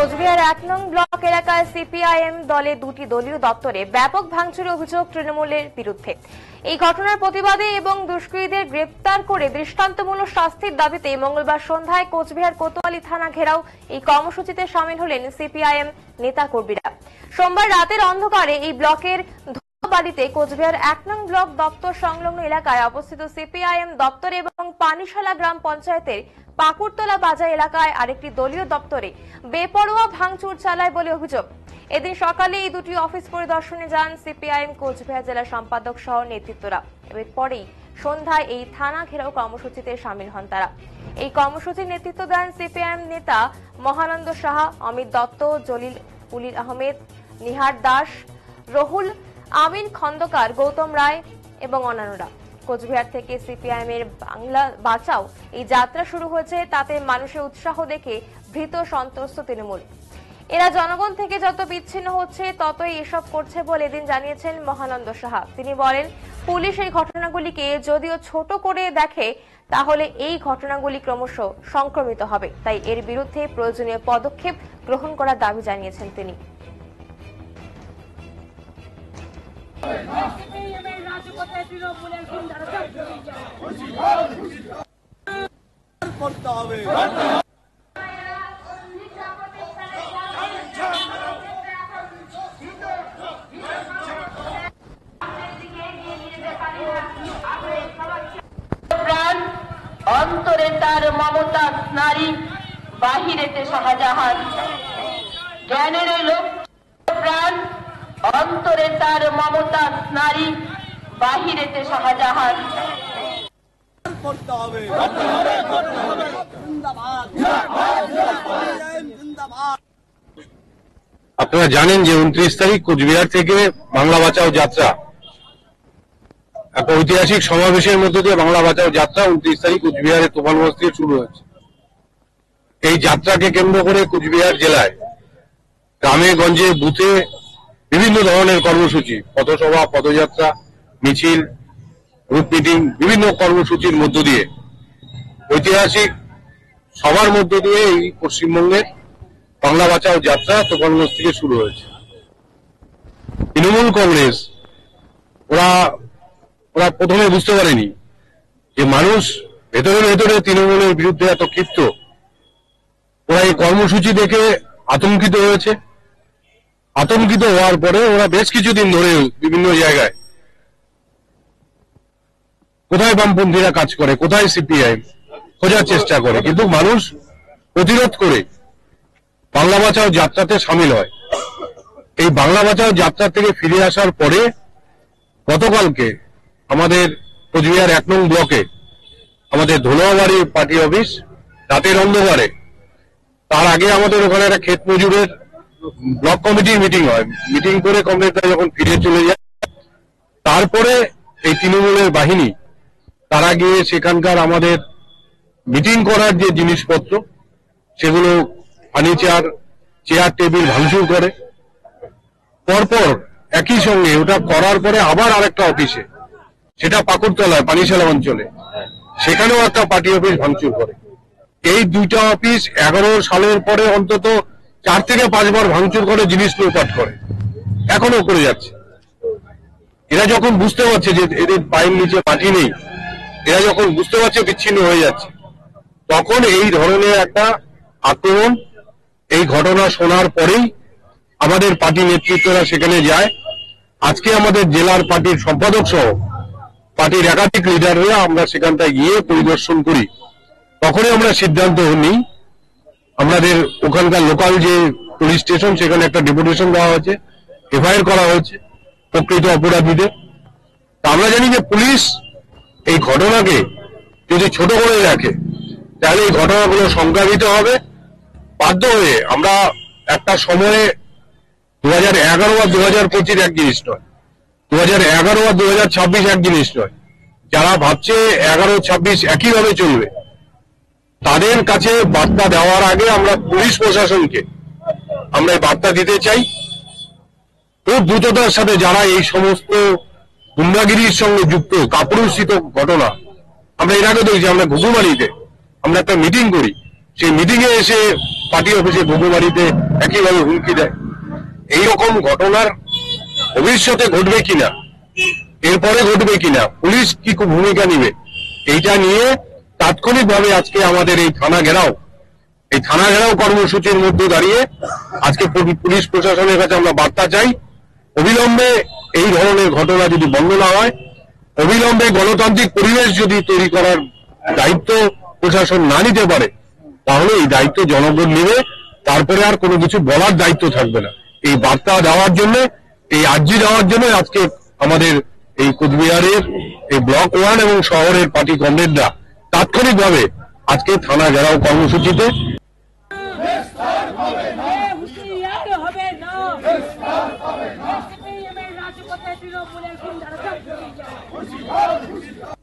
কোচবিহার ১ নং ব্লক এলাকায় সিপিআইএম দলে দুটি দলীয় দপ্তরে ব্যাপক ভাঙচুরের অভিযোগ তৃণমূলের বিরুদ্ধে। এই ঘটনার প্রতিবাদে এবং দুষ্কৃতীদের গ্রেপ্তার করে দৃষ্টান্তমূলক শাস্তির দাবিতে মঙ্গলবার সন্ধ্যায় কোচবিহার কোতোয়ালি থানা ঘেরাও এই কর্মসূচিতে শামিল হলেন সিপিআইএম নেতাকর্মীরা। সোমবার রাতের অন্ধকারে এই ব্লকের বাড়িতে কোচবিহার ১ নং ব্লক দপ্তর সংলগ্ন এলাকায় অবস্থিত সিপিআইএম দপ্তর এবং পানিশালা গ্রাম পঞ্চায়েতের পাকুড়তলা বাজার এলাকায় আরেকটি দলীয় দপ্তরে বেপরোয়া ভাঙচুর চালায় বলে অভিযোগ। এদিন সকালে এই দুটি অফিস পরিদর্শনে যান সিপিআইএম কোচবিহার জেলা সম্পাদক সহ নেতৃত্বরা। এরপরেই সন্ধ্যায় এই থানা ঘেরাও কর্মসূচিতে শামিল হন তারা। এই কর্মসূচির নেতৃত্ব দেন সিপিআইএম নেতা মহানন্দ সাহা, অমিত দত্ত, জলিল উলিল আহমেদ, নিহার দাস, রহুল আমিন খন্দকার, গৌতম রায় এবং অন্যান্যরা। কোচবিহার থেকে সিপিআইএম এর বাংলা বাঁচাও এই যাত্রা শুরু হয়েছে। তাতে মানুষের উৎসাহ দেখে ভীত সন্ত্রস্ত তৃণমূল। এরা জনগণ থেকে যত বিচ্ছিন্ন হচ্ছে ততই এসব করছে বলে এদিন জানিয়েছেন মহানন্দ সাহা। তিনি বলেন, পুলিশ এই ঘটনাগুলিকে যদিও ছোট করে দেখে তাহলে এই ঘটনাগুলি ক্রমশ সংক্রমিত হবে, তাই এর বিরুদ্ধে প্রয়োজনীয় পদক্ষেপ গ্রহণ করার দাবি জানিয়েছেন তিনি। করতে হবে। প্রাণ অন্তরে তার মমতা নারী, বাহিরেতে শাহজাহান। জ্ঞানের লোক প্রাণ অন্তরে তার মমতা নারী, বাহিরেতে শাহজাহান। করতে হবে। আপনারা জানেন যে 29 তারিখ কোচবিহার থেকে বাংলা বাঁচাও যাত্রা, একটা ঐতিহাসিক সমাবেশের মধ্যে দিয়ে বাংলা বাঁচাও যাত্রা 29 তারিখ কোচবিহারের তোফানগঞ্জ থেকে শুরু হয়েছে। এই যাত্রাকে কেন্দ্র করে কোচবিহার জেলায় গ্রামে গঞ্জে বুথে বিভিন্ন ধরনের কর্মসূচি, পথসভা, পদযাত্রা, মিছিল, গ্রুপ মিটিং, বিভিন্ন কর্মসূচির মধ্য দিয়ে ঐতিহাসিক সবার মধ্য দিয়ে এই পশ্চিমবঙ্গের বাংলা বাঁচাও যাত্রা তোফানগঞ্জ থেকে শুরু হয়েছে। তৃণমূল কংগ্রেস ওরা প্রথমে বুঝতে পারেনি যে মানুষ ভেতরে ভেতরে তৃণমূলের বিরুদ্ধে এত ক্ষিপ্ত। ওরা এই কর্মসূচি দেখে আতঙ্কিত হয়েছে। আতঙ্কিত হওয়ার পরে ওরা বেশ কিছুদিন ধরে বিভিন্ন জায়গায় কোথায় বামপন্থীরা কাজ করে, কোথায় সিপিআইএম খোঁজার চেষ্টা করে, কিন্তু মানুষ প্রতিরোধ করে বাংলা বাঁচাও যাত্রাতে সামিল হয়। এই বাংলা বাঁচাও যাত্রা থেকে ফিরে আসার পরে গতকালকে আমাদের কোচবিহার ১ নং ব্লকে আমাদের ধনোয়াবাড়ি পার্টি অফিস রাতের অন্ধকারে, তার আগে আমাদের ওখানে একটা ক্ষেত মজুরের ব্লক কমিটির মিটিং হয়। মিটিং করে কমরেডরা যখন ফিরে চলে যায়, তারপরে এই তৃণমূলের বাহিনী তারা গিয়ে সেখানকার আমাদের মিটিং করার যে জিনিসপত্র সেগুলো ফার্নিচার, চেয়ার টেবিল ভাঙচুর করে। পরপর একই সঙ্গে ওটা করার পরে আবার আরেকটা অফিসে, সেটা পাকুড়তলায় পানিশালা অঞ্চলে, সেখানেও একটা পার্টি অফিস ভাঙচুর করে। এই দুইটা অফিস 11 সালের পরে অন্তত 4 থেকে 5 বার ভাঙচুর করে, জিনিস লুটপাট করে, এখনো করে যাচ্ছে। এরা যখন বুঝতে পারছে যে এদের পায়ের নিচে মাটি নেই, এরা যখন বুঝতে পারছে বিচ্ছিন্ন হয়ে যাচ্ছে, তখন এই ধরনের একটা আক্রমণ। এই ঘটনা শোনার পরেই আমাদের পার্টি নেতৃত্বরা সেখানে যায়। আজকে আমাদের জেলার পার্টির সম্পাদক সহ পার্টির একাধিক লিডাররা আমরা সেখানটায় গিয়ে পরিদর্শন করি। তখনই আমরা সিদ্ধান্ত নিই, আমাদের ওখানকার লোকাল যে পুলিশ স্টেশন সেখানে একটা ডেপুটেশন দেওয়া হয়েছে, এফআইআর করা হয়েছে প্রকৃত অপরাধীদের। তা আমরা জানি যে পুলিশ এই ঘটনাকে যদি ছোট করে রাখে তাহলে এই ঘটনাগুলো সংঘাতিত হবে। বাধ্য হয়ে আমরা একটা সময়ে 2011 আর 2025 এক জিনিস নয়, 2011 আর 2026 এক জিনিস নয়। যারা ভাবছে 11-26 একইভাবে চলবে, তাদের কাছে বার্তা দেওয়ার আগে আমরা পুলিশ প্রশাসনকে আমরা বার্তা দিতে চাই, খুব দ্রুততার সাথে যারা এই সমস্ত গুন্ডাগিরির সঙ্গে যুক্ত কাপুরুষিত ঘটনা, আমরা এর আগে দেখছি, আমরা ঘুঘুমারিতে আমরা একটা মিটিং করি, সেই মিটিং এ এসে পার্টি অফিসে ঘুঘুমারিতে একইভাবে হুমকি দেয়। এইরকম ঘটনার ভবিষ্যতে ঘটবে কিনা, এরপরে ঘটবে কিনা, পুলিশ কি ভূমিকা নিবে, এইটা নিয়ে তাৎক্ষণিকভাবে আজকে আমাদের এই থানা ঘেরাও কর্মসূচির মধ্যে দাঁড়িয়ে আজকে পুলিশ প্রশাসনের কাছে আমরা বার্তা চাই, অবিলম্বে এই ধরনের ঘটনা যদি বন্ধ না হয়, অবিলম্বে গণতান্ত্রিক পরিবেশ যদি তৈরি করার দায়িত্ব প্রশাসন না নিতে পারে, তাহলে এই দায়িত্ব জনগণ নেবে, তারপরে আর কোনো কিছু বলার দায়িত্ব থাকবে না। এই বার্তা দেওয়ার জন্য, এই আর্জি দেওয়ার জন্য আজকে আমাদের এই কোচবিহারের এই ব্লক 1 এবং শহরের পার্টি কমরেডরা তাৎক্ষণিকভাবে আজকে থানা ঘেরাও কর্মসূচিতে হুঁশিয়ার হবে না সিপিএমের রাজপথে তৃণমূলের গুন্ডারা সব